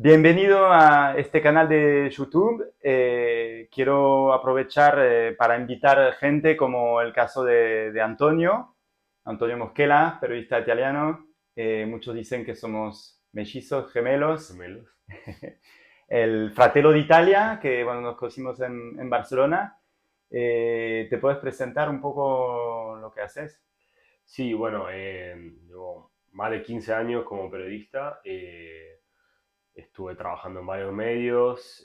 Bienvenido a este canal de YouTube. Quiero aprovechar para invitar gente como el caso de Antonio Moschella, periodista italiano. Muchos dicen que somos mellizos, gemelos. Gemelos. El Fratello d'Italia, que bueno, nos conocimos en Barcelona. ¿Te puedes presentar un poco lo que haces? Sí, bueno, llevo más de 15 años como periodista. Estuve trabajando en varios medios.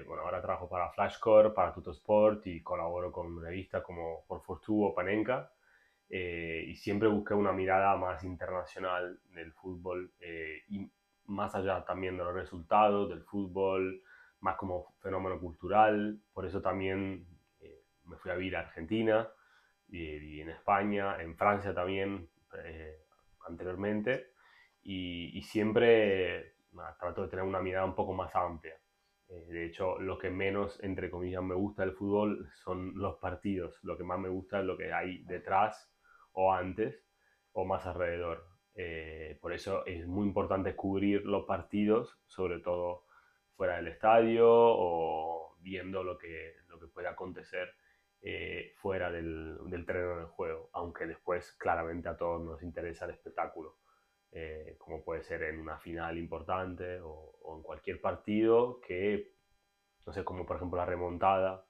Bueno, ahora trabajo para Flashcore, para Tuttosport y colaboro con revistas como Por Fortuna o Panenka. Y siempre busqué una mirada más internacional del fútbol y más allá también de los resultados del fútbol, más como fenómeno cultural. Por eso también me fui a vivir a Argentina, viví en España, en Francia también anteriormente y siempre trato de tener una mirada un poco más amplia. De hecho, lo que menos, entre comillas, me gusta del fútbol son los partidos. Lo que más me gusta es lo que hay detrás o antes o más alrededor. Por eso es muy importante cubrir los partidos, sobre todo fuera del estadio o viendo lo que puede acontecer fuera del terreno del juego, aunque después claramente a todos nos interesa el espectáculo, como puede ser en una final importante o en cualquier partido que, no sé, como por ejemplo la remontada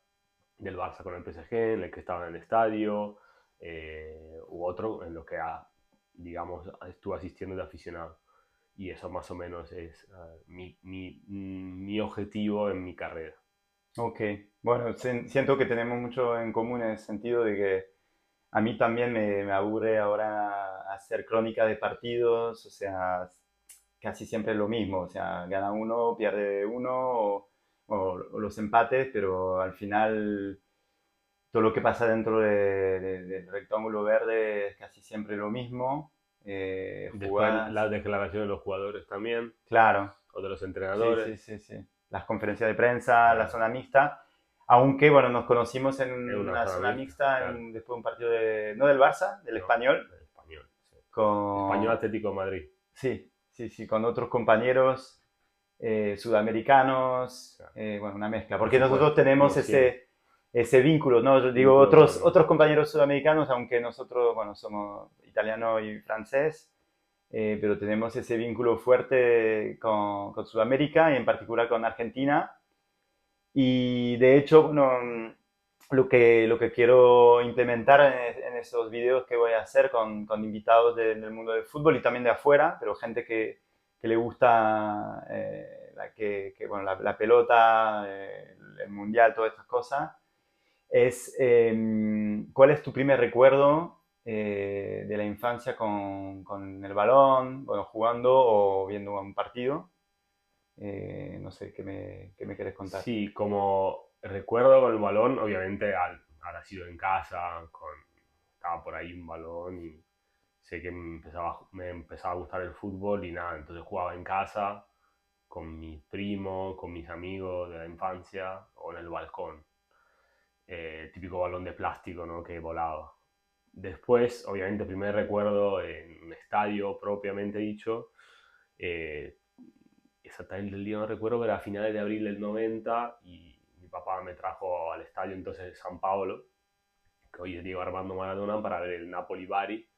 del Barça con el PSG, en el que estaba en el estadio, u otro en lo que, digamos, estuve asistiendo de aficionado. Y eso más o menos es mi objetivo en mi carrera. Ok, bueno, siento que tenemos mucho en común en el sentido de que a mí también me aburre ahora hacer crónica de partidos, o sea, casi siempre lo mismo, o sea, gana uno, pierde uno, o los empates, pero al final todo lo que pasa dentro del rectángulo verde es casi siempre lo mismo. Después Jugadas, las declaraciones de los jugadores también, claro, o de los sí, entrenadores. sí, sí, sí. Las conferencias de prensa, la Claro, zona mixta. Aunque, bueno, nos conocimos en es una una zona zona mixta, mixta claro, después de un partido no del Barça, del ¿no? Español, El español, sí. Español con, Atlético de Madrid. sí, sí, sí, con otros compañeros sudamericanos, Claro. bueno, una mezcla, Por porque nosotros supuesto, tenemos como siempre. ese vínculo, ¿no? Yo digo, Vínculo otros con. compañeros sudamericanos, aunque nosotros, bueno, somos italiano y francés, pero tenemos ese vínculo fuerte con Sudamérica y en particular con Argentina. Y de hecho, bueno, lo que quiero implementar en esos videos que voy a hacer con invitados del mundo del fútbol y también de afuera, pero gente que le gusta bueno, la pelota, el mundial, todas estas cosas, es ¿cuál es tu primer recuerdo de la infancia con el balón, bueno, jugando o viendo un partido? No sé, qué me quieres contar? Sí, como recuerdo con el balón, obviamente habrá sido en casa, estaba por ahí un balón y sé que me empezaba a gustar el fútbol y nada, entonces jugaba en casa con mis primos, con mis amigos de la infancia o en el balcón. Típico balón de plástico, ¿no? Que volaba. Después, obviamente, primer recuerdo en un estadio propiamente dicho. eh, Exactamente el día no recuerdo, pero a finales de abril del 90 y mi papá me trajo al estadio entonces de San Paolo, que hoy es Diego Armando Maradona, para ver el Napoli-Bari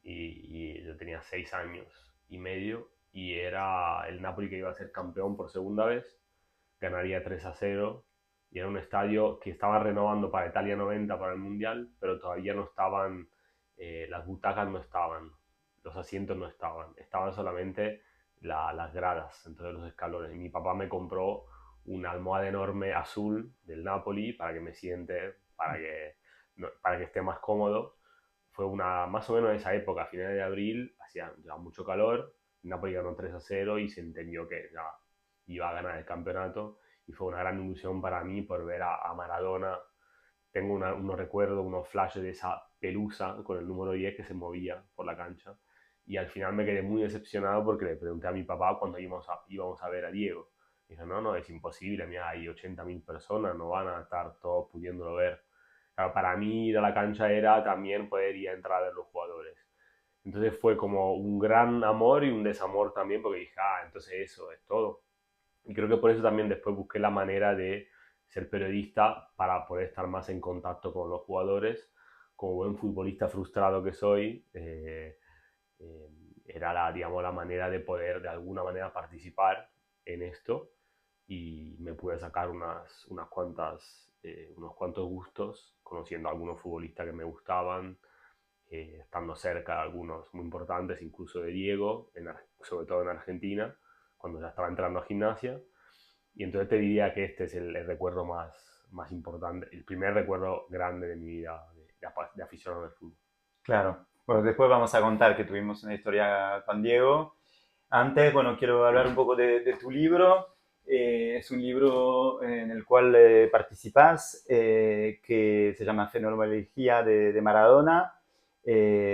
y yo tenía 6 años y medio y era el Napoli que iba a ser campeón por segunda vez, ganaría 3-0 y era un estadio que estaba renovando para Italia 90 para el Mundial, pero todavía no estaban, las butacas no estaban, los asientos no estaban, estaban solamente las gradas, entonces los escalones. Y mi papá me compró una almohada enorme azul del Napoli para que me siente, para que esté más cómodo. Fue más o menos esa época, a finales de abril, hacía ya mucho calor, el Napoli ganó 3-0 y se entendió que ya iba a ganar el campeonato y fue una gran ilusión para mí por ver a Maradona. Tengo unos recuerdos, unos flashes de esa pelusa con el número 10 que se movía por la cancha y al final me quedé muy decepcionado porque le pregunté a mi papá cuando íbamos a ver a Diego. Dijo, no, no, es imposible, mira, hay 80.000 personas, no van a estar todos pudiéndolo ver. Claro, para mí ir a la cancha era también poder ir a entrar a ver los jugadores. Entonces fue como un gran amor y un desamor también porque dije, entonces eso es todo. Y creo que por eso también después busqué la manera de ser periodista para poder estar más en contacto con los jugadores. Como buen futbolista frustrado que soy, eh, era digamos, la manera de poder de alguna manera participar en esto y me pude sacar unos cuantos gustos conociendo a algunos futbolistas que me gustaban, estando cerca de algunos muy importantes, incluso de Diego, sobre todo en Argentina, cuando ya estaba entrando a gimnasia. Y entonces te diría que este es el recuerdo más importante, el primer recuerdo grande de mi vida de aficionado al fútbol. Claro. Bueno, después vamos a contar que tuvimos una historia con Diego. Antes, bueno, quiero hablar un poco de tu libro. Es un libro en el cual participas, que se llama Fenomenología de Maradona,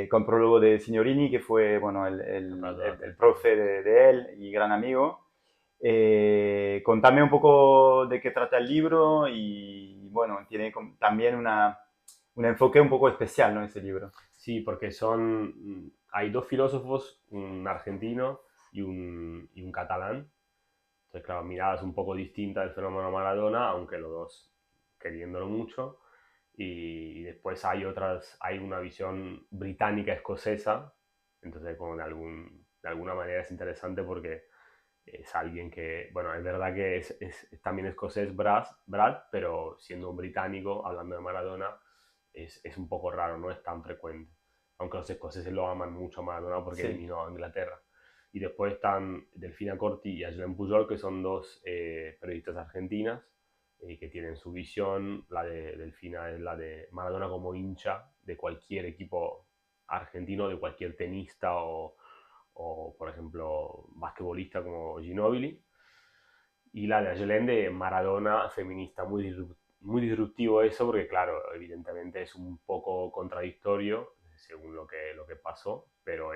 con prólogo de Signorini, que fue, bueno, el profe de él y gran amigo. Contame un poco de qué trata el libro y, bueno, tiene también un enfoque un poco especial, ¿no? Ese libro. Sí, porque hay dos filósofos, un argentino y un catalán. Entonces, claro, miradas un poco distintas del fenómeno Maradona, aunque los dos queriéndolo mucho. Y después hay una visión británica escocesa, entonces como de alguna manera es interesante porque es alguien que, bueno, es verdad que es también escocés Brad, pero siendo un británico, hablando de Maradona, es un poco raro, no es tan frecuente. Aunque los escoceses lo aman mucho a Maradona porque Sí, eliminó a Inglaterra. Y después están Delfina Corti y Ayelen Pujol, que son dos periodistas argentinas que tienen su visión. La de Delfina es la de Maradona como hincha de cualquier equipo argentino, de cualquier tenista o por ejemplo, basquetbolista como Ginóbili. Y la de Ayelen de Maradona feminista, muy disruptivo eso, porque claro, evidentemente es un poco contradictorio según lo que pasó, pero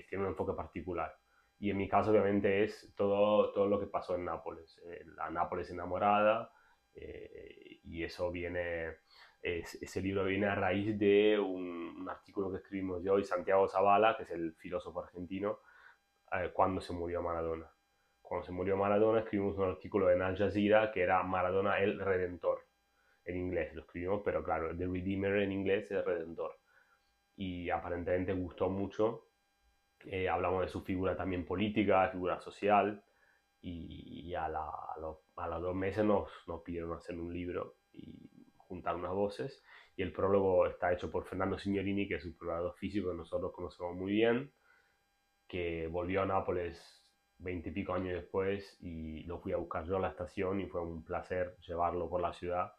tiene un enfoque particular. Y en mi caso, obviamente, es todo lo que pasó en Nápoles. La Nápoles enamorada, y eso ese libro viene a raíz de un artículo que escribimos yo y Santiago Zavala, que es el filósofo argentino, cuando se murió Maradona. Cuando se murió Maradona escribimos un artículo en Al Jazeera que era Maradona el Redentor, en inglés lo escribimos, pero claro, The Redeemer en inglés es Redentor. Y aparentemente gustó mucho. Hablamos de su figura también política, figura social, y a los 2 meses nos pidieron hacer un libro y juntar unas voces. Y el prólogo está hecho por Fernando Signorini, que es un preparador físico que nosotros conocemos muy bien, que volvió a Nápoles 20 y pico años después y lo fui a buscar yo a la estación y fue un placer llevarlo por la ciudad.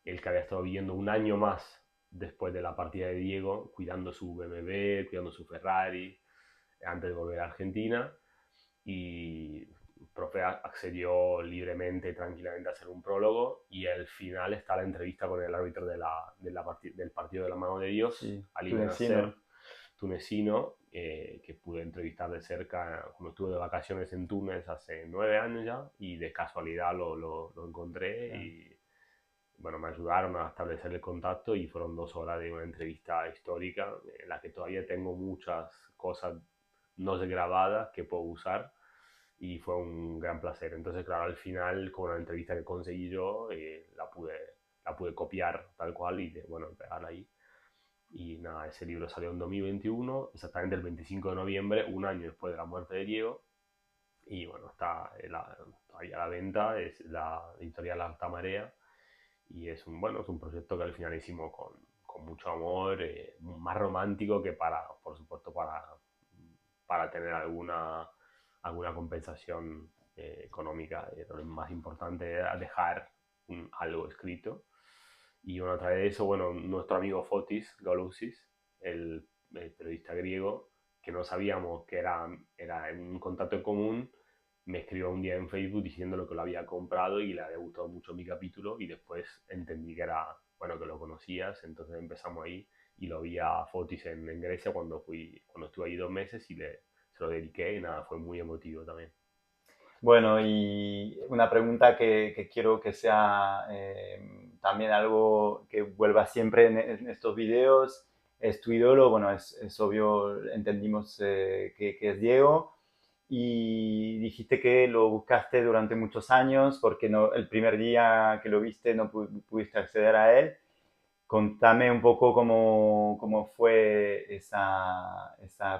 Él que había estado viviendo un año más después de la partida de Diego, cuidando su BMW, cuidando su Ferrari, antes de volver a Argentina. Y el profe accedió libremente y tranquilamente a hacer un prólogo y al final está la entrevista con el árbitro del partido de la mano de Dios, sí, Ali Benacer, tunecino. tunecino, que pude entrevistar de cerca cuando estuve de vacaciones en Túnez hace 9 años ya y de casualidad lo encontré Claro. y bueno, me ayudaron a establecer el contacto y fueron 2 horas de una entrevista histórica en la que todavía tengo muchas cosas no grabadas que puedo usar y fue un gran placer. Entonces, claro, al final, con la entrevista que conseguí yo, la pude copiar tal cual y, bueno, pegarla ahí. Y nada, ese libro salió en 2021, exactamente el 25 de noviembre, un año después de la muerte de Diego. Y bueno, está todavía a la venta, es la editorial Alta Marea. Y es un proyecto que al final hicimos con mucho amor, más romántico que por supuesto, para tener alguna compensación económica. Lo más importante era dejar algo escrito. Y bueno, a través de eso, bueno, nuestro amigo Fotis Galousis, el periodista griego, que no sabíamos que era un contacto en común, me escribió un día en Facebook diciendo que lo había comprado y le había gustado mucho mi capítulo y después entendí que era, bueno, que lo conocías, entonces empezamos ahí y lo vi a Fotis en Grecia cuando estuve ahí 2 meses y se lo dediqué y nada, fue muy emotivo también. Bueno, y una pregunta que quiero que sea también algo que vuelva siempre en estos videos. Es tu ídolo, bueno, es obvio, entendimos que es Diego. y dijiste que lo buscaste durante muchos años porque no, el primer día que lo viste no pudiste acceder a él. Contame un poco cómo fue esa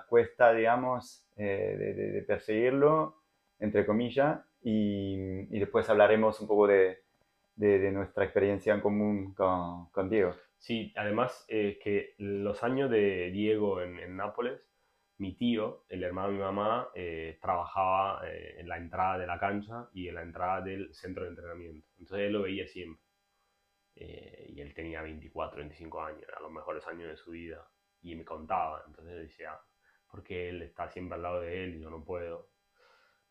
cuesta, digamos, de perseguirlo, entre comillas, y después hablaremos un poco de nuestra experiencia en común con Diego. Sí, además que los años de Diego en Nápoles, mi tío, el hermano de mi mamá, trabajaba en la entrada de la cancha y en la entrada del centro de entrenamiento. Entonces él lo veía siempre. Y él tenía 24, 25 años, eran los mejores años de su vida. Y me contaba, entonces decía, ¿por qué él está siempre al lado de él y yo no puedo?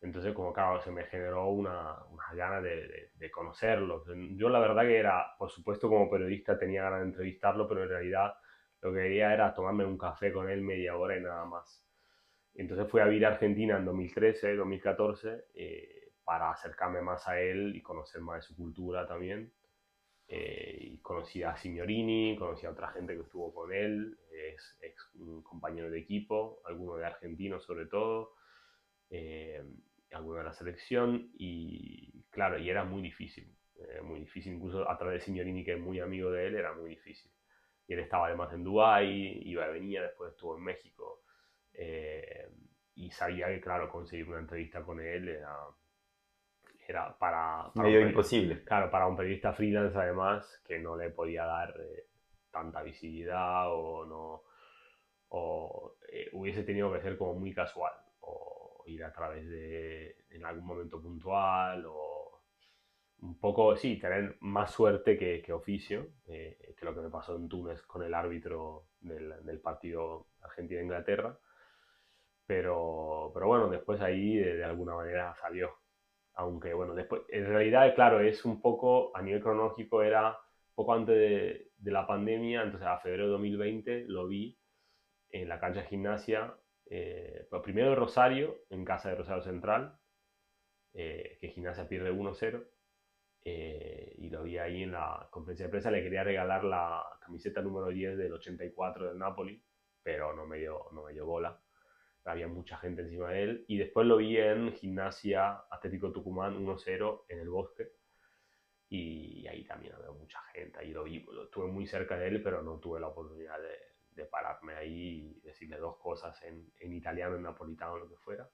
Entonces, como claro, se me generó una ganas de conocerlo. Yo la verdad que era, por supuesto como periodista tenía ganas de entrevistarlo, pero en realidad lo que quería era tomarme un café con él media hora y nada más. Entonces fui a vivir a Argentina en 2013, 2014, para acercarme más a él y conocer más de su cultura también. Y conocí a Signorini, conocí a otra gente que estuvo con él, es un compañero de equipo, algunos de argentinos sobre todo. Eh, Alguno de la selección y claro, y era muy difícil, incluso a través de Signorini, que es muy amigo de él, era muy difícil. Y él estaba además en Dubái, iba y venía, después estuvo en México, eh, y sabía que, claro, conseguir una entrevista con él era para un Medio periodista, imposible. claro, para un periodista freelance además, que no le podía dar tanta visibilidad o no, o hubiese tenido que ser como muy casual o ir a través de en algún momento puntual o un poco, sí, tener más suerte que oficio, que lo que me pasó en Túnez con el árbitro del partido Argentina-Inglaterra, pero bueno, después ahí de alguna manera salió. Aunque bueno, después, en realidad, claro, es un poco, a nivel cronológico, era poco antes de la pandemia, entonces a febrero de 2020 lo vi en la cancha de gimnasia, pero primero de Rosario, en casa de Rosario Central, que gimnasia pierde 1-0, y lo vi ahí en la conferencia de prensa, le quería regalar la camiseta número 10 del 84 del Napoli, pero no me dio bola, había mucha gente encima de él, y después lo vi en Gimnasia Atlético Tucumán 1-0 en el Bosque, y ahí también había mucha gente, ahí lo vi, estuve muy cerca de él, pero no tuve la oportunidad de pararme ahí y decirle dos cosas en italiano, en napolitano, lo que fuera.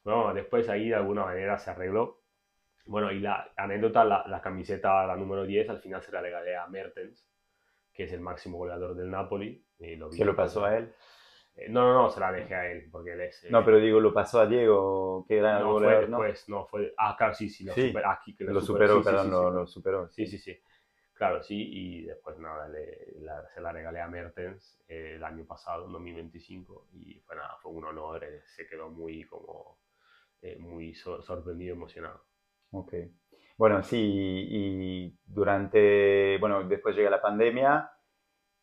Bueno, después ahí de alguna manera se arregló. Bueno, y la anécdota, la camiseta, la número 10 al final se la regalé a Mertens, que es el máximo goleador del Napoli, y lo vi ¿Se lo después pasó a de... él? No, se la dejé a él, porque él es... No, pero digo, lo pasó a Diego, que era el no, fue goleador, ¿no? después, no, fue... Ah, claro, sí, sí, lo Sí, superó, aquí que lo lo superó, sí, superó, sí, perdón, sí, sí, lo superó, sí, sí. sí, sí, claro, sí, y después nada, se la regalé a Mertens el año pasado, en 2025, y fue nada, fue un honor, se quedó muy como, muy sorprendido, emocionado. Ok. Bueno, sí, y durante, bueno, después llega la pandemia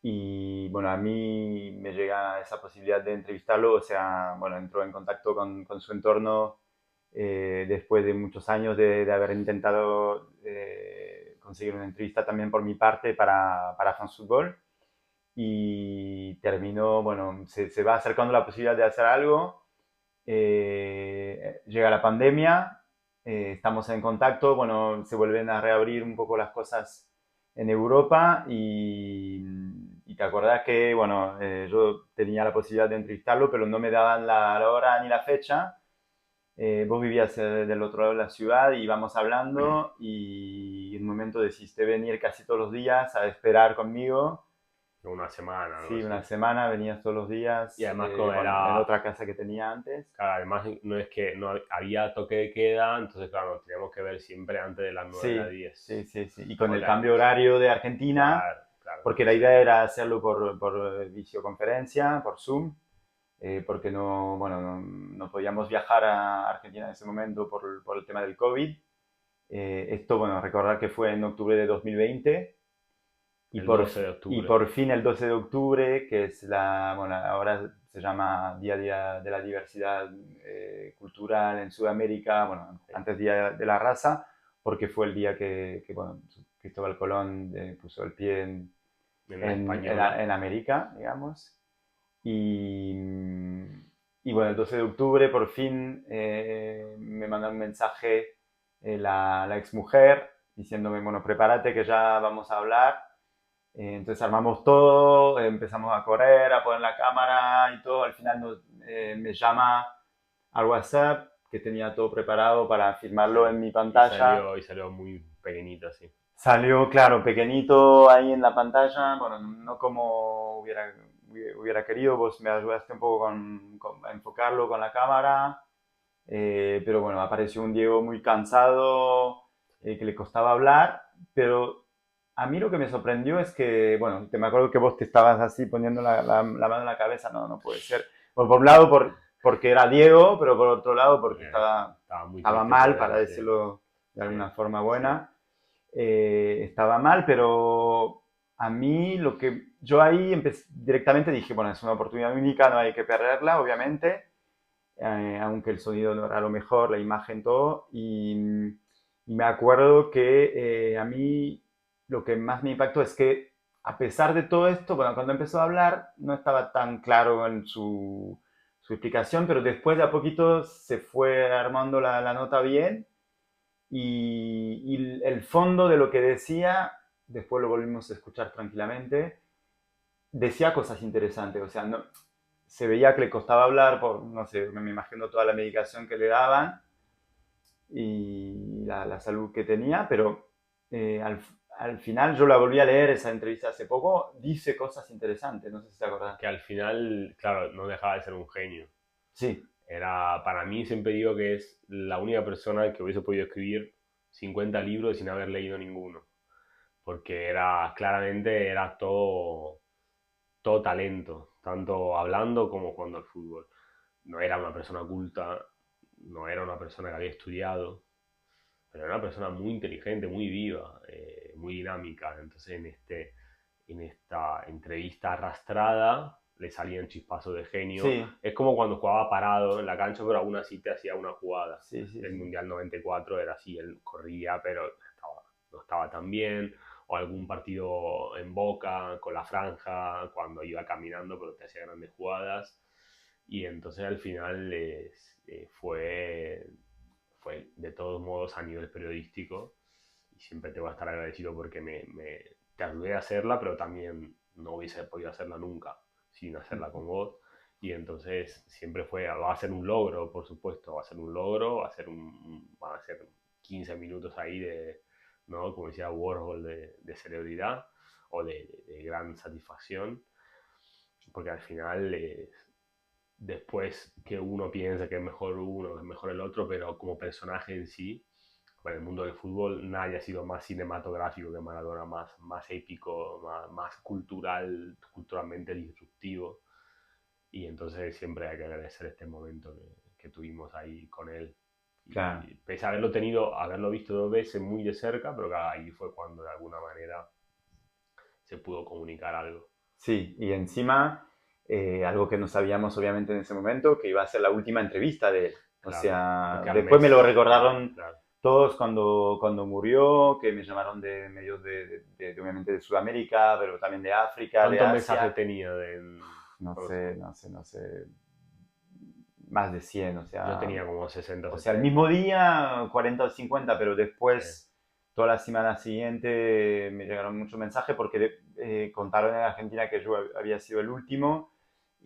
y, bueno, a mí me llega esa posibilidad de entrevistarlo, o sea, bueno, entró en contacto con su entorno después de muchos años de haber intentado conseguir una entrevista también por mi parte para France Football y terminó, bueno, se va acercando la posibilidad de hacer algo, llega la pandemia, estamos en contacto, bueno, se vuelven a reabrir un poco las cosas en Europa y te acordás que, bueno, yo tenía la posibilidad de entrevistarlo, pero no me daban la hora ni la fecha. Vos vivías del otro lado de la ciudad y íbamos hablando y en un momento decidiste venir casi todos los días a esperar conmigo. Una semana, algo Sí, así. una semana, venías todos los Y días, además como bueno, en era, otra casa que tenía antes. claro, además no es que no había toque de queda, entonces claro, nos teníamos que ver siempre antes de las 9 de las Sí, 10. sí, sí, sí. Y con el Otra, cambio horario de Argentina, claro, claro, porque la entonces, idea era hacerlo por videoconferencia, por Zoom, porque no, bueno, no podíamos viajar a Argentina en ese momento por el tema del COVID. Esto, bueno, recordar que fue en octubre de 2020 y el 12 de y octubre. por fin el 12 de octubre, que es bueno, ahora se llama Día de la Diversidad Cultural en Sudamérica, bueno, Sí. antes Día de la Raza, porque fue el día bueno, Cristóbal Colón puso el pie En la española. en América, digamos. Y, y bueno, el 12 de octubre por fin me mandó un mensaje la exmujer diciéndome, bueno, prepárate que ya vamos a hablar. Entonces armamos todo, empezamos a correr, a poner la cámara y todo. Al final me llama al WhatsApp, que tenía todo preparado para filmarlo en mi pantalla. Y salió muy pequeñito así. Salió, claro, pequeñito ahí en la pantalla, bueno, no como hubiera querido, vos me ayudaste un poco a enfocarlo con la cámara, pero bueno, apareció un Diego muy cansado, que le costaba hablar, pero a mí lo que me sorprendió es que, bueno, te me acuerdo que vos te estabas así poniendo la mano en la cabeza, no, no puede ser. Bueno, por un lado porque era Diego, pero por otro lado porque Estaba muy estaba triste por mal, él, para sí. decirlo de Sí, alguna forma sí. buena. Estaba mal, pero a mí lo que yo ahí directamente dije, bueno, es una oportunidad única, no hay que perderla, obviamente, aunque el sonido no era lo mejor, la imagen, todo. Y me acuerdo que a mí lo que más me impactó es que a pesar de todo esto, bueno, cuando empezó a hablar no estaba tan claro en su explicación, pero después de a poquito se fue armando la nota bien y el fondo de lo que decía, después lo volvimos a escuchar tranquilamente, decía cosas interesantes, o sea, no, se veía que le costaba hablar por, no sé, me imagino toda la medicación que le daban y la salud que tenía, pero al final yo la volví a leer esa entrevista hace poco, dice cosas interesantes, no sé si te acordás. Que al final, claro, no dejaba de ser un genio. Sí, Era, para mí siempre digo que es la única persona que hubiese podido escribir 50 libros sin haber leído ninguno. Porque era, claramente, era todo talento, tanto hablando como jugando al fútbol. No era una persona culta, no era una persona que había estudiado, pero era una persona muy inteligente, muy viva, muy dinámica. Entonces en esta entrevista arrastrada le salían chispazos de genio. sí, Es como cuando jugaba parado en la cancha, pero aún así te hacía una jugada. sí, sí, El sí. Mundial 94 era así, él corría, pero no estaba tan bien. O algún partido en Boca, con la franja, cuando iba caminando, pero te hacía grandes jugadas. Y entonces al final fue de todos modos a nivel periodístico y siempre te voy a estar agradecido porque te ayudé a hacerla, pero también no hubiese podido hacerla nunca sin hacerla con vos. Y entonces siempre va a ser un logro, por supuesto, va a ser un logro, van a ser 15 minutos ahí ¿no? Como decía Warhol, de celebridad o de gran satisfacción, porque al final después que uno piensa que es mejor uno, que es mejor el otro, pero como personaje en sí, en el mundo del fútbol nadie ha sido más cinematográfico que Maradona, más épico, más culturalmente disruptivo. Y entonces siempre hay que agradecer este momento que tuvimos ahí con él. Claro. Y pese a haberlo visto 2 veces muy de cerca, pero que ahí fue cuando de alguna manera se pudo comunicar algo. Sí, y encima, algo que no sabíamos obviamente en ese momento, que iba a ser la última entrevista de él. O Claro, sea, porque al después me lo mes, recordaron claro. todos cuando murió, que me llamaron de medios obviamente de Sudamérica, pero también de África, de ¿Cuántos mensajes Asia. tenía No sé, no sé, no sé, más de 100, Yo tenía como 60 o o sea, el 70. mismo día 40 o 50, pero Sí, después, toda la semana siguiente, me llegaron muchos mensajes porque contaron en Argentina que yo había sido el último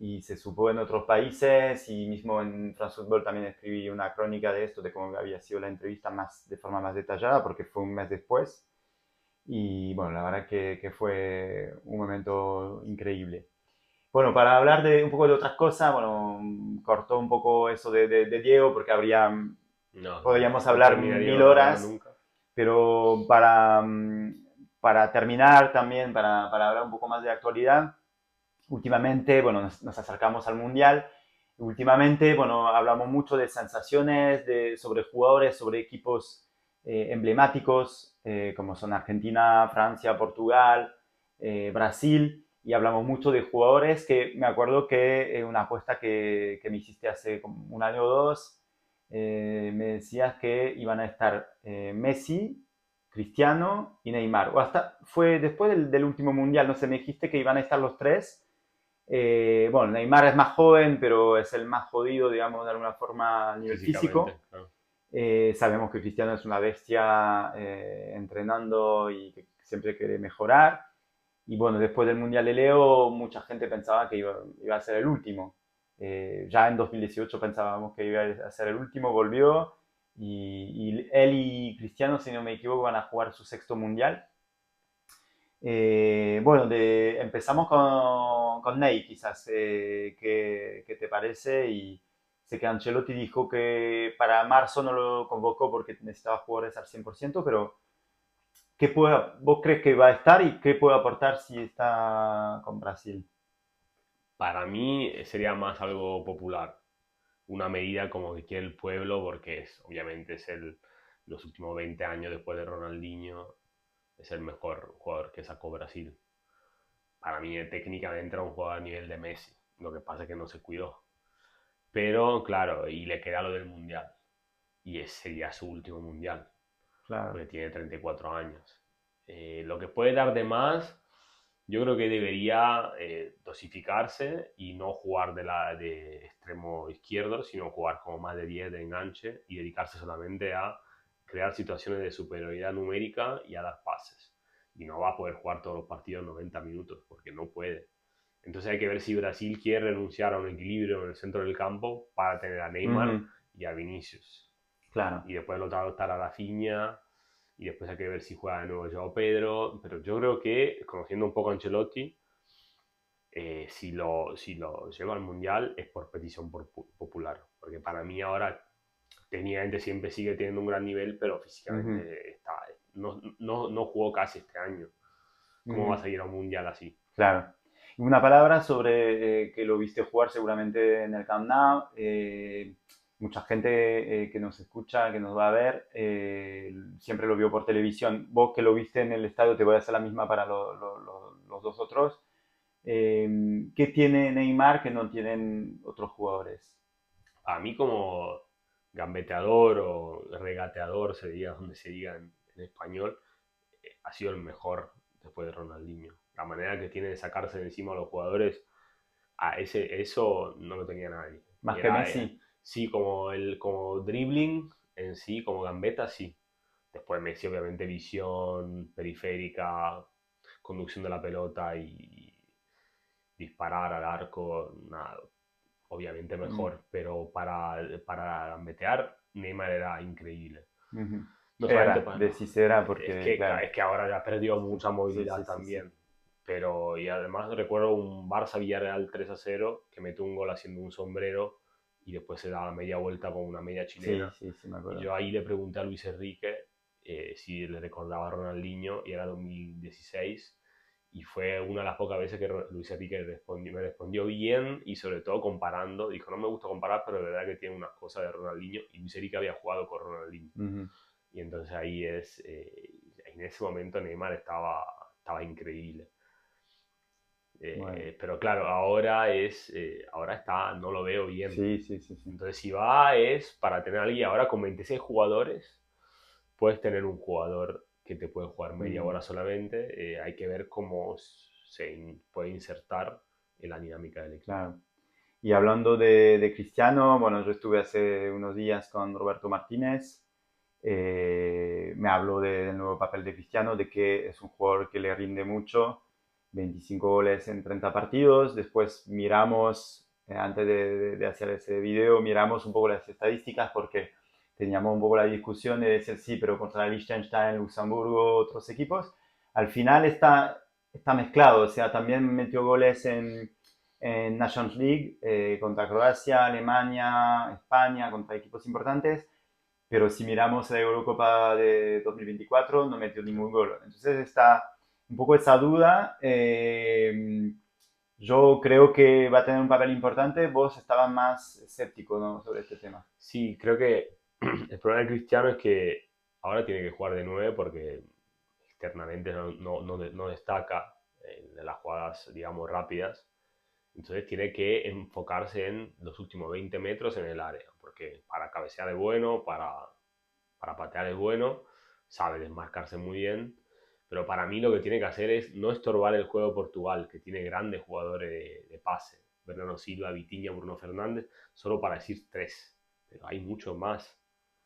y se supo en otros países y mismo en France Football también escribí una crónica de esto, de cómo había sido la entrevista de forma más detallada porque fue un mes después y bueno, la verdad que fue un momento increíble. Bueno, para hablar de un poco de otras cosas, bueno, cortó un poco eso de Diego porque no, podríamos no hablar terminaríamos mil de hablar horas, nunca. pero para terminar también, para hablar un poco más de actualidad, últimamente, bueno, nos acercamos al Mundial. Últimamente, bueno, hablamos mucho de sensaciones, sobre jugadores, sobre equipos emblemáticos, como son Argentina, Francia, Portugal, Brasil, y hablamos mucho de jugadores que me acuerdo que una apuesta que me hiciste hace como un año o dos, me decías que iban a estar Messi, Cristiano y Neymar. O hasta fue después del último mundial, no sé, me dijiste que iban a estar los tres Bueno, Neymar es más joven, pero es el más jodido, digamos, de alguna forma a nivel físicamente, físico. claro. Sabemos que Cristiano es una bestia entrenando y que siempre quiere mejorar. Y bueno, después del Mundial de Leo, mucha gente pensaba que iba a ser el último. Ya en 2018 pensábamos que iba a ser el último, volvió. Y él y Cristiano, si no me equivoco, van a jugar su sexto Mundial. Bueno, empezamos con Ney, quizás. ¿Qué te parece? Y sé que Ancelotti dijo que para marzo no lo convocó porque necesitaba jugadores al 100%, pero vos crees que va a estar y qué puede aportar si está con Brasil? Para mí sería más algo popular, una medida como que quiere el pueblo, porque obviamente los últimos 20 años después de Ronaldinho, es el mejor jugador que sacó Brasil. Para mí técnicamente era un jugador a nivel de Messi, lo que pasa es que no se cuidó. Pero claro, y le queda lo del Mundial, y ese sería su último Mundial, Claro. porque tiene 34 años. Lo que puede dar de más, yo creo que debería dosificarse y no jugar de extremo izquierdo, sino jugar como más de 10 de enganche y dedicarse solamente a crear situaciones de superioridad numérica y a dar pases. Y no va a poder jugar todos los partidos 90 minutos, porque no puede. Entonces hay que ver si Brasil quiere renunciar a un equilibrio en el centro del campo para tener a Neymar Ujú, y a Vinicius. claro. Y después lo adoptar a Rafinha y después hay que ver si juega de nuevo Joao Pedro. Pero yo creo que, conociendo un poco a Ancelotti, si lo lleva al Mundial es por petición popular. Porque para mí ahora técnicamente siempre sigue teniendo un gran nivel, pero Ujú, físicamente no jugó casi este año. ¿Cómo ujú, vas a ir a un Mundial así? claro. Y una palabra sobre que lo viste jugar seguramente en el Camp Nou. Mucha gente que nos escucha, que nos va a ver, siempre lo vio por televisión. Vos que lo viste en el estadio, te voy a hacer la misma para los dos otros. ¿Qué tiene Neymar que no tienen otros jugadores? A mí como gambeteador o regateador, se diga donde se diga en español, ha sido el mejor después de Ronaldinho. La manera que tiene de sacarse de encima a los jugadores, eso no lo tenía nadie. Y Más que era, Messi. sí, como dribbling en sí, como gambeta, sí. Después Messi, obviamente, visión periférica, conducción de la pelota y disparar al arco, nada, obviamente Mm, mejor, pero para gambetear, Neymar era increíble. ujú. No solamente Era, para... de si será, Es porque, que, claro. es que ahora ya perdió Sí, mucha sí, movilidad sí, sí, sí. también. Pero, y además recuerdo un Barça-Villarreal 3-0 que metió un gol haciendo un sombrero y después se daba media vuelta con una media Sí, chilena. sí, sí, me Y acuerdo. yo ahí le pregunté a Luis Enrique si le recordaba a Ronaldinho y era 2016 y fue una de las pocas veces que Luis Enrique me respondió bien y sobre todo comparando. Dijo, no me gusta comparar, pero de verdad que tiene unas cosas de Ronaldinho y Luis Enrique había jugado con Ronaldinho. Ujú, Y entonces en ese momento Neymar estaba increíble. bueno, Pero claro, ahora está, no lo veo bien. sí, sí, sí, sí. Entonces si va es para tener a alguien ahora con 26 jugadores, puedes tener un jugador que te puede jugar media Ujú, hora solamente. Hay que ver cómo puede insertar en la dinámica del equipo. claro. Y hablando de Cristiano, bueno, yo estuve hace unos días con Roberto Martínez. Me habló del nuevo papel de Cristiano, de que es un jugador que le rinde mucho, 25 goles en 30 partidos. Después miramos, antes de hacer ese video, miramos un poco las estadísticas porque teníamos un poco la discusión de decir sí, pero contra Liechtenstein, Luxemburgo, otros equipos. Al final está mezclado, o sea, también metió goles en Nations League contra Croacia, Alemania, España, contra equipos importantes, pero si miramos la Eurocopa de 2024 no metió ningún gol. Entonces está un poco esa duda. Yo creo que va a tener un papel importante. Vos estabas más escéptico, ¿no?, sobre este tema. Sí, creo que el problema de Cristiano es que ahora tiene que jugar de 9 porque externamente no destaca en las jugadas, digamos, rápidas. Entonces tiene que enfocarse en los últimos 20 metros en el área, porque para cabecear es bueno, para patear es bueno, sabe desmarcarse muy bien, Pero para mí lo que tiene que hacer es no estorbar el juego de Portugal, que tiene grandes jugadores de pase. Bernardo Silva, Vitinha, Bruno Fernández, solo para decir tres. Pero hay mucho más.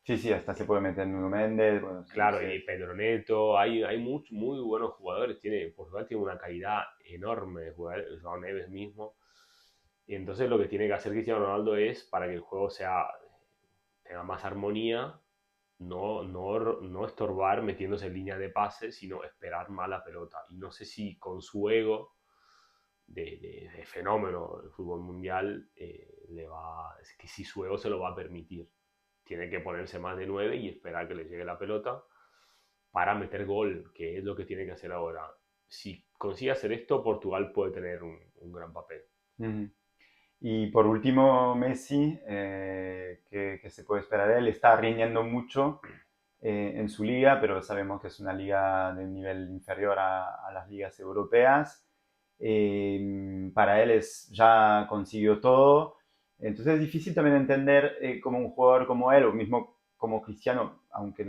Sí, sí, hasta se puede meter Nuno Méndez, bueno, sí, Claro, sí. y Pedro Neto, hay muy buenos jugadores. Portugal tiene una calidad enorme de jugadores, Joao Neves mismo. Y entonces lo que tiene que hacer Cristiano Ronaldo es, para que el juego tenga más armonía, no estorbar metiéndose en línea de pase, sino esperar más la pelota. Y no sé si con su ego de fenómeno del fútbol mundial, es que si su ego se lo va a permitir. Tiene que ponerse más de 9 y esperar que le llegue la pelota para meter gol, que es lo que tiene que hacer ahora. Si consigue hacer esto, Portugal puede tener un gran papel. Ujú. Y por último, Messi, ¿qué se puede esperar de él? Está rindiendo mucho en su liga, pero sabemos que es una liga de un nivel inferior a las ligas europeas. Para él ya consiguió todo. Entonces es difícil también entender cómo un jugador como él, o mismo como Cristiano, aunque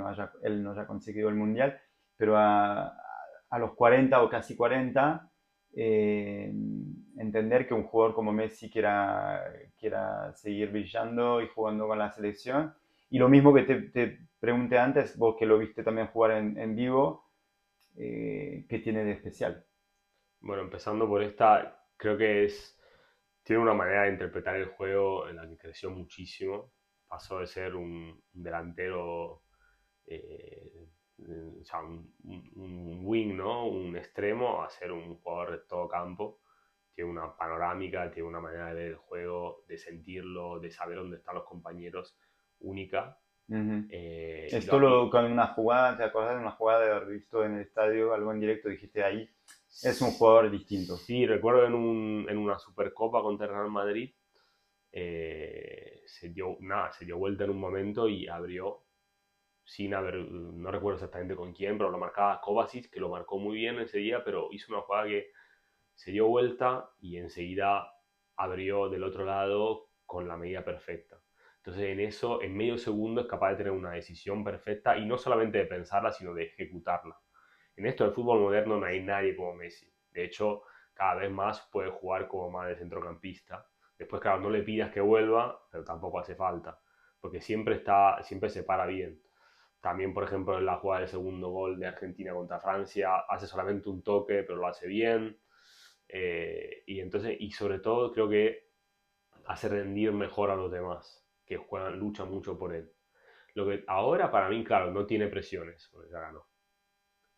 él no haya conseguido el Mundial, pero a los 40 o casi 40, eh, entender que un jugador como Messi quiera seguir brillando y jugando con la selección. Y lo mismo que te pregunté antes, vos que lo viste también jugar en vivo, ¿qué tiene de especial? Bueno, empezando por esta, creo que tiene una manera de interpretar el juego en la que creció muchísimo. Pasó de ser un delantero, o sea, un wing, ¿no? Un extremo, a ser un jugador de todo campo. Tiene una panorámica, tiene una manera de ver el juego, de sentirlo, de saber dónde están los compañeros única. Ujú. Eh, y, Esto lo- y- con una jugada, ¿te acuerdas de una jugada de haber visto en el estadio, algo en directo? Dijiste ahí, es un jugador distinto. sí, recuerdo en una Supercopa contra el Real Madrid, se dio vuelta en un momento y abrió sin haber, no recuerdo exactamente con quién, pero lo marcaba Kovacic, que lo marcó muy bien ese día, pero hizo una jugada que se dio vuelta y enseguida abrió del otro lado con la medida perfecta. Entonces en eso, en medio segundo, es capaz de tener una decisión perfecta y no solamente de pensarla, sino de ejecutarla. En esto del fútbol moderno no hay nadie como Messi. De hecho, cada vez más puede jugar como más de centrocampista. Después, claro, no le pidas que vuelva, pero tampoco hace falta, porque siempre se para bien. También, por ejemplo, en la jugada del segundo gol de Argentina contra Francia, hace solamente un toque, pero lo hace bien. Y sobre todo creo que hace rendir mejor a los demás, que luchan mucho por él. Lo que ahora para mí, claro, no tiene presiones, porque ya ganó.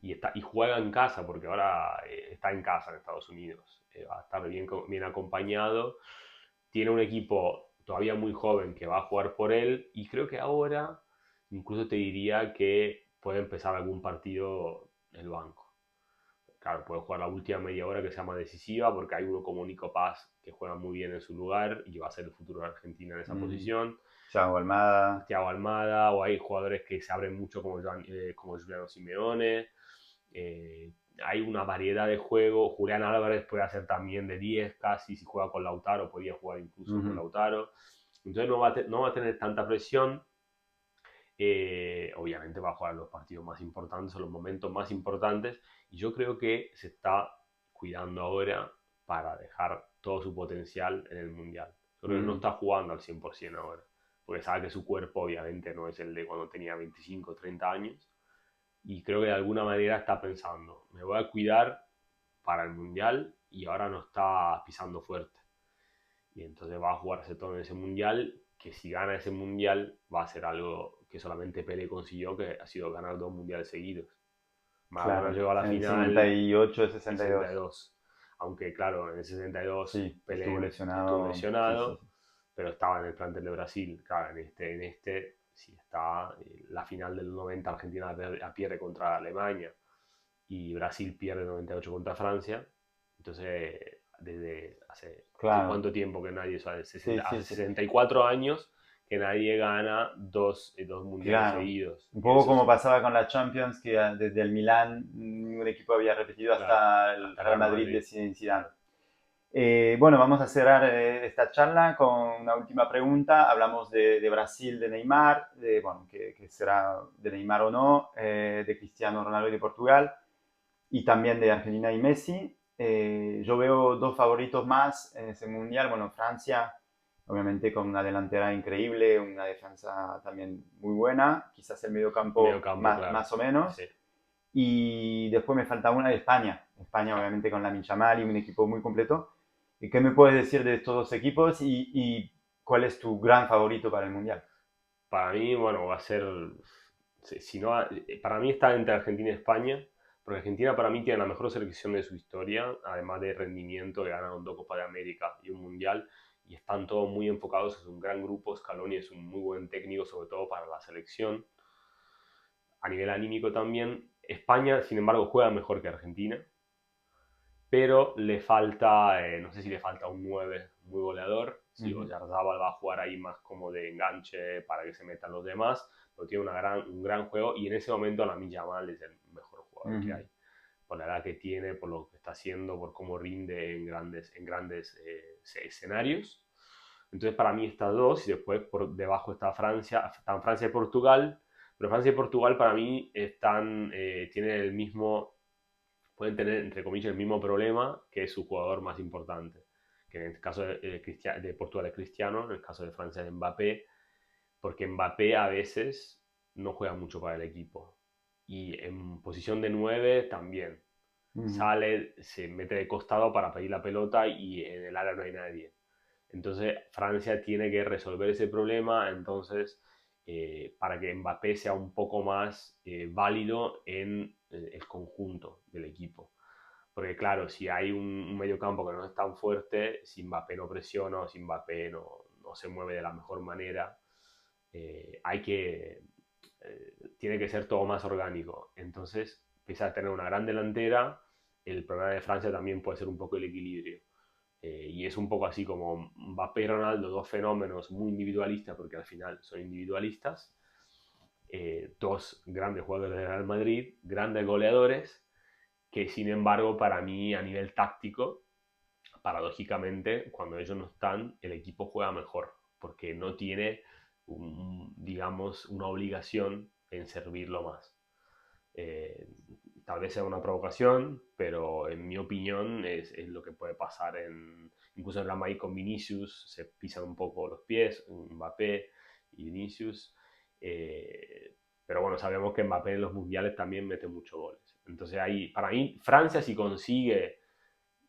Y juega en casa, porque ahora está en casa en Estados Unidos. Va a estar bien acompañado. Tiene un equipo todavía muy joven que va a jugar por él. Y creo que ahora incluso te diría que puede empezar algún partido el banco. Claro, puede jugar la última media hora que sea más decisiva, porque hay uno como Nico Paz que juega muy bien en su lugar y va a ser el futuro de Argentina en esa Mm, posición. Thiago Almada. Thiago Almada, o hay jugadores que se abren mucho como Juliano Simeone. Eh, Hay una variedad de juego. Julián Álvarez puede hacer también de 10 casi, si juega con Lautaro, podría jugar incluso con Ujú. Lautaro. Entonces no va a tener tanta presión. Obviamente va a jugar los partidos más importantes o los momentos más importantes. Y yo creo que se está cuidando ahora para dejar todo su potencial en el Mundial. Yo creo que no Ujú. está jugando al 100% ahora, porque sabe que su cuerpo obviamente no es el de cuando tenía 25 o 30 años. Y creo que de alguna manera está pensando, me voy a cuidar para el Mundial y ahora no está pisando fuerte. Y entonces va a jugarse todo en ese Mundial, que si gana ese Mundial va a ser algo que solamente Pele consiguió, que ha sido ganar 2 mundiales seguidos. Maradona Claro, llegó a la en el 78, final el en 62. 62. Aunque claro, en el 62 Sí, estuvo Pelé estuvo lesionado. Sí, sí, lesionado, sí. pero estaba en el plantel de Brasil. Claro, en este sí está la final del 90, Argentina pierde contra Alemania y Brasil pierde el 98 contra Francia. Entonces, desde hace Claro, cuánto tiempo que nadie, o sea, sí, sí, hace sí. 64 años que nadie gana dos mundiales Claro. seguidos. Un Y poco eso como es, pasaba con la Champions, que desde el Milán ningún equipo había repetido claro, hasta el hasta Real Real Madrid de Madrid. Zinedine Zidane. Bueno, vamos a cerrar esta charla con una última pregunta. Hablamos de Brasil, de Neymar, bueno, que será de Neymar o no, de Cristiano Ronaldo y de Portugal. y también de Argentina y Messi. Yo veo dos favoritos más en ese mundial. Bueno, Francia, obviamente con una delantera increíble, una defensa también muy buena, quizás el Medio mediocampo campo, más, claro. más o menos. Sí. Y después me falta una de España. España, obviamente, con la Yamal y un equipo muy completo. ¿Y qué me puedes decir de estos dos equipos y cuál es tu gran favorito para el mundial? Para mí, bueno, va a ser. Si no, para mí está entre Argentina y España, porque Argentina para mí tiene la mejor selección de su historia, además de rendimiento, que ganaron dos Copas de América y un Mundial, y están todos muy enfocados, es un gran grupo. Scaloni es un muy buen técnico, sobre todo para la selección. A nivel anímico también. España, sin embargo, juega mejor que Argentina, pero le falta, no sé si le falta un 9 muy goleador, si Ujú. Oyarzábal va a jugar ahí más como de enganche para que se metan los demás, pero tiene un gran juego y en ese momento Lamine Yamal es el mejor jugador que Ujú. hay, por la edad que tiene, por lo que está haciendo, por cómo rinde en grandes escenarios. Entonces para mí estas dos y después por debajo están Francia y Portugal, pero Francia y Portugal para mí tienen el mismo, pueden tener, entre comillas, el mismo problema que es su jugador más importante. Que en el caso de Portugal es Cristiano, en el caso de Francia es Mbappé, porque Mbappé a veces no juega mucho para el equipo. Y en posición de 9 también. Ujú. Sale, se mete de costado para pedir la pelota y en el área no hay nadie. Entonces Francia tiene que resolver ese problema, entonces para que Mbappé sea un poco más válido en el conjunto del equipo. Porque claro, si hay un mediocampo que no es tan fuerte, si Mbappé no presiona o si Mbappé no se mueve de la mejor manera, hay que, tiene que ser todo más orgánico. Entonces, empieza a tener una gran delantera, el problema de Francia también puede ser un poco el equilibrio. Y es un poco así como Mbappé y Ronaldo, dos fenómenos muy individualistas, porque al final son individualistas, dos grandes jugadores del Real Madrid, grandes goleadores, que sin embargo para mí a nivel táctico, paradójicamente, cuando ellos no están, el equipo juega mejor, porque no tiene, digamos, una obligación en servirlo más. Eh, Tal vez sea una provocación, pero en mi opinión es lo que puede pasar incluso en la Madrid con Vinicius, se pisan un poco los pies, Mbappé y Vinicius. Eh, pero bueno, sabemos que Mbappé en los mundiales también mete muchos goles. Entonces ahí, para mí, Francia si consigue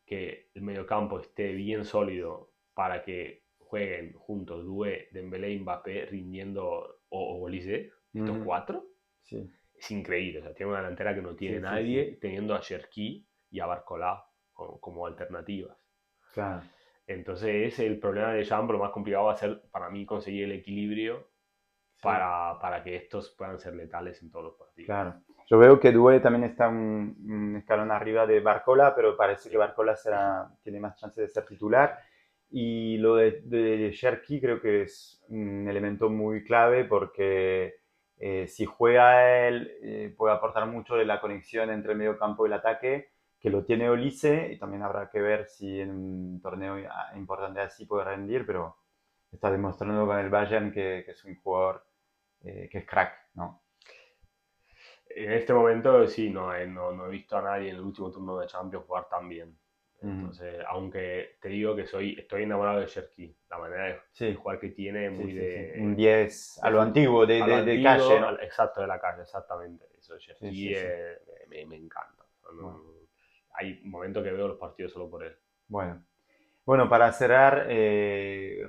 que el mediocampo esté bien sólido para que jueguen juntos Doué, Dembélé y Mbappé rindiendo o Olise, estos Ujú. cuatro, Sí, es increíble. O sea, tiene una delantera que no tiene sí, sí, sí, nadie, teniendo a Cherki y a Barcola como alternativas. claro, Entonces, ese es el problema de Champ. Lo más complicado va a ser para mí conseguir el equilibrio sí, para que estos puedan ser letales en todos los partidos. claro. Yo veo que Due también está un escalón arriba de Barcola, pero parece que Sí, Barcola tiene más chance de ser titular. Y lo de Cherki creo que es un elemento muy clave porque si juega él puede aportar mucho de la conexión entre el medio campo y el ataque, que lo tiene Olise, y también habrá que ver si en un torneo importante así puede rendir, pero está demostrando con el Bayern que es un jugador que es crack, ¿no? en este momento sí, no he visto a nadie en el último turno de Champions jugar tan bien. Ujú. Entonces, aunque te digo que estoy enamorado de Cherki, la manera de Sí, jugar que tiene, sí, muy sí, sí. Un 10 a de lo antiguo, a lo de calle, antiguo, ¿no? exacto, de la calle, exactamente. Eso de Sí, Cherki sí, sí. me encanta. O sea, Bueno, hay momentos que veo los partidos solo por él. bueno. Bueno, para cerrar,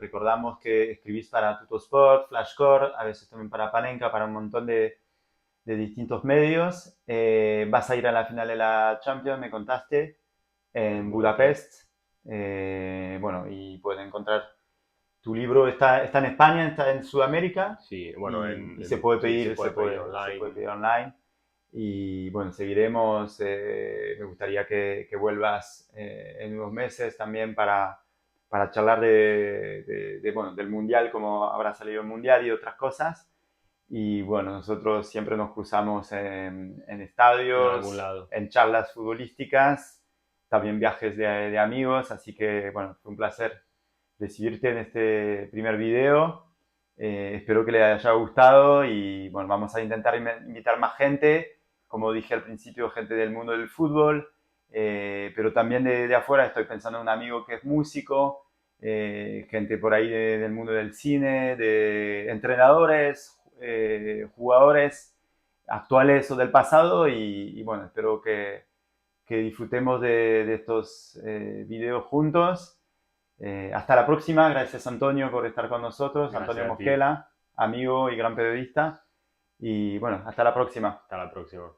recordamos que escribís para Tutosport, Flashcore, a veces también para Panenka, para un montón de distintos medios. Vas a ir a la final de la Champions, me contaste, En en Budapest, Budapest. Bueno, y pueden encontrar tu libro, está en España, está en Sudamérica sí, bueno, y se puede sí, se pedir, puede pedir se puede online. pedir online. Y bueno, seguiremos. Me gustaría que vuelvas en unos meses también para charlar bueno, del Mundial, cómo habrá salido el Mundial y otras cosas. Y bueno, nosotros siempre nos cruzamos en En algún estadios, lado. en charlas futbolísticas, también viajes de amigos. Así que bueno, fue un placer recibirte en este primer video. Espero que les haya gustado y bueno, vamos a intentar invitar más gente como dije al principio, gente del mundo del fútbol, pero también de afuera. Estoy pensando en un amigo que es músico, gente por ahí del mundo del cine, de entrenadores, jugadores actuales o del pasado y bueno, espero que disfrutemos de estos videos juntos. Hasta la próxima, gracias Antonio por estar con nosotros, Antonio Gracias a ti. Mosquela, amigo y gran periodista. Y bueno, hasta la próxima. Hasta la próxima.